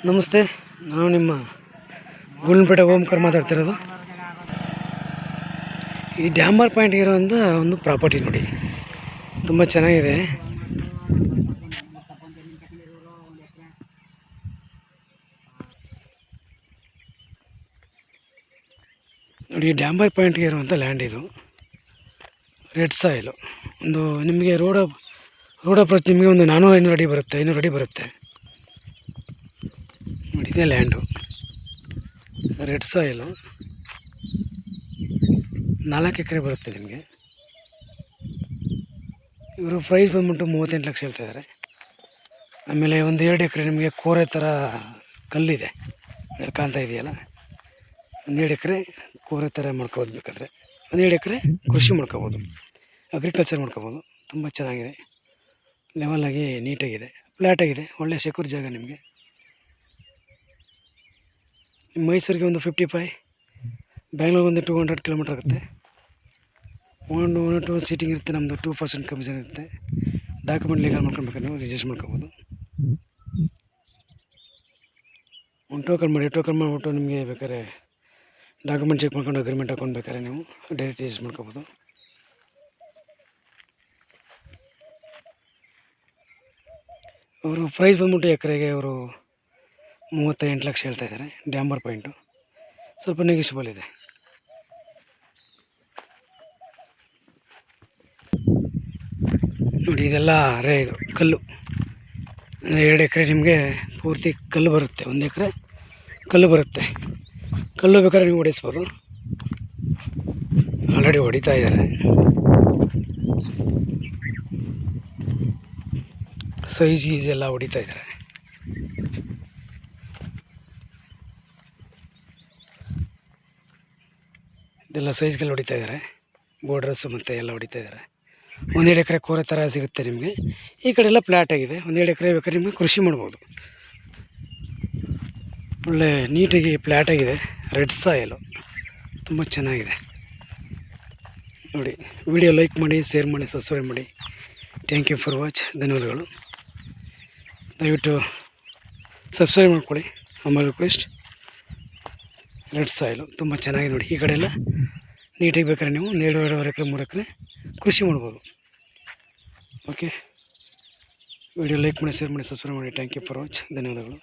ನಮಸ್ತೆ, ನಾನು ನಿಮ್ಮ ಗುಂಡ್ಲಪೇಟೆ ಓಂಕಾರ ಮಾತಾಡ್ತಿರೋದು. ಈ ಡ್ಯಾಮರ್ ಪಾಯಿಂಟ್ ಇರೋಂಥ ಒಂದು ಪ್ರಾಪರ್ಟಿ ನೋಡಿ, ತುಂಬ ಚೆನ್ನಾಗಿದೆ. ನೋಡಿ, ಡ್ಯಾಮರ್ ಪಾಯಿಂಟ್ಗೆ ಇರುವಂಥ ಲ್ಯಾಂಡ್ ಇದು. Red soil. ಒಂದು ನಿಮಗೆ ರೋಡ್ ಅಪ್ರೋಚ್ ನಿಮಗೆ ಒಂದು 400-500 ಅಡಿ ಬರುತ್ತೆ, 500 ಅಡಿ ಬರುತ್ತೆ ನೋಡಿ. ಇದೇ ಲ್ಯಾಂಡು, ರೆಡ್ ಸಾಯಿಲು. 4 ಎಕರೆ ಬರುತ್ತೆ ನಿಮಗೆ. ಇವರು ಪ್ರೈಸ್ ಬಂದ್ಬಿಟ್ಟು 38 ಲಕ್ಷ ಹೇಳ್ತಾಯಿದ್ದಾರೆ. ಆಮೇಲೆ ಒಂದು 2 ಎಕರೆ ನಿಮಗೆ ಕೋರೆ ಥರ ಕಲ್ಲಿದೆ, ಕಾಣ್ತಾ ಇದೆಯಲ್ಲ, ಒಂದು 2 ಎಕರೆ ಕೋರೆ ಥರ ಮಾಡ್ಕೋಬೋದು. ಬೇಕಾದರೆ ಒಂದು 2 ಎಕರೆ ಕೃಷಿ ಮಾಡ್ಕೋಬೋದು, ಅಗ್ರಿಕಲ್ಚರ್ ಮಾಡ್ಕೋಬೋದು. ತುಂಬ ಚೆನ್ನಾಗಿದೆ, ಲೆವೆಲಾಗಿ ನೀಟಾಗಿದೆ, ಫ್ಲ್ಯಾಟಾಗಿದೆ, ಒಳ್ಳೆ ಸೆಕ್ಯೂರ್ ಜಾಗ. ನಿಮಗೆ ಮೈಸೂರಿಗೆ ಒಂದು 55, ಬ್ಯಾಂಗ್ಳೂರಿಗೆ ಒಂದು 200 ಕಿಲೋಮೀಟ್ರ್ ಆಗುತ್ತೆ. 1 ಸೀಟಿಂಗ್ ಇರುತ್ತೆ, ನಮ್ಮದು 2% ಕಮಿಷನ್ ಇರುತ್ತೆ. ಡಾಕ್ಯುಮೆಂಟ್ ಲೀಗಲ್ ಮಾಡ್ಕೊಳ್ಬೇಕಾದ್ರೆ ನೀವು ರಿಜಿಸ್ಟರ್ ಮಾಡ್ಕೋಬೋದು. ಒಂದು ಟೋಕನ್ ಮಾಡಿಬಿಟ್ಟು ನಿಮಗೆ ಬೇಕಾದ್ರೆ ಡಾಕ್ಯುಮೆಂಟ್ ಚೆಕ್ ಮಾಡ್ಕೊಂಡು ಅಗ್ರಿಮೆಂಟ್ ಹಾಕೊಂಡು ಬೇಕಾದ್ರೆ ನೀವು ಡೈರೆಕ್ಟ್ ರಿಜಿಸ್ಟರ್ ಮಾಡ್ಕೋಬೋದು. ಅವರು ಪ್ರೈಸ್ ಬಂದ್ಬಿಟ್ಟು ಎಕರೆಗೆ ಅವರು 38 ಲಕ್ಷ ಹೇಳ್ತಾಯಿದ್ದಾರೆ. ಡ್ಯಾಮರ್ ಪಾಯಿಂಟು ಸ್ವಲ್ಪ ನೆಗೆಸಿಬಲ್ ಇದೆ. ನೋಡಿ, ಇದೆಲ್ಲ ಇದು ಕಲ್ಲು. 2 ಎಕರೆ ನಿಮಗೆ ಪೂರ್ತಿ ಕಲ್ಲು ಬರುತ್ತೆ, 1 ಎಕರೆ ಕಲ್ಲು ಬರುತ್ತೆ. ಕಲ್ಲು ಬೇಕಾದ್ರೆ ನೀವು ಹೊಡಿಸ್ಬೋದು. ಆಲ್ರೆಡಿ ಹೊಡಿತಾ ಇದ್ದಾರೆ. ಸೈಜ್ ಎಲ್ಲ ಹೊಡಿತಾ ಇದ್ದಾರೆ. ಇದೆಲ್ಲ ಸೈಜ್ಗೆಲ್ಲ ಹೊಡಿತಾ ಇದ್ದಾರೆ, ಬೋರ್ಡ್ರಸ್ಸು ಮತ್ತು ಎಲ್ಲ ಹೊಡಿತಾ ಇದ್ದಾರೆ. 1-2 ಎಕರೆ ಕೋರೆ ಥರ ಸಿಗುತ್ತೆ ನಿಮಗೆ. ಈ ಕಡೆ ಎಲ್ಲ ಫ್ಲ್ಯಾಟ್ ಆಗಿದೆ. 1-2 ಎಕರೆ ಬೇಕಾದ್ರೆ ನಿಮಗೆ ಕೃಷಿ ಮಾಡ್ಬೋದು. ಒಳ್ಳೆ ನೀಟಾಗಿ ಫ್ಲ್ಯಾಟ್ ಆಗಿದೆ. ರೆಡ್ ಸಾಯಿಲು ತುಂಬ ಚೆನ್ನಾಗಿದೆ ನೋಡಿ. ವಿಡಿಯೋ ಲೈಕ್ ಮಾಡಿ, ಶೇರ್ ಮಾಡಿ, ಸಬ್ಸ್ಕ್ರೈಬ್ ಮಾಡಿ. Thank you for watch. ಧನ್ಯವಾದಗಳು. ದಯವಿಟ್ಟು ಸಬ್ಸ್ಕ್ರೈಬ್ ಮಾಡ್ಕೊಳ್ಳಿ. ಆಮೇಲೆ ರಿಕ್ವೆಸ್ಟ್. ರೆಡ್ ಸಾಯಿಲು ತುಂಬ ಚೆನ್ನಾಗಿದೆ ನೋಡಿ. ಈ ಕಡೆ ಎಲ್ಲ ನೀಟಾಗಿ ಬೇಕಾದ್ರೆ ನೀವು 2-2.5 ಎಕರೆ 3 ಎಕರೆ ಕೃಷಿ ಮಾಡ್ಬೋದು. ಓಕೆ, ವಿಡಿಯೋ ಲೈಕ್ ಮಾಡಿ, ಶೇರ್ ಮಾಡಿ, ಸಬ್ಸ್ಕ್ರೈಬ್ ಮಾಡಿ. Thank you for watch. ಧನ್ಯವಾದಗಳು.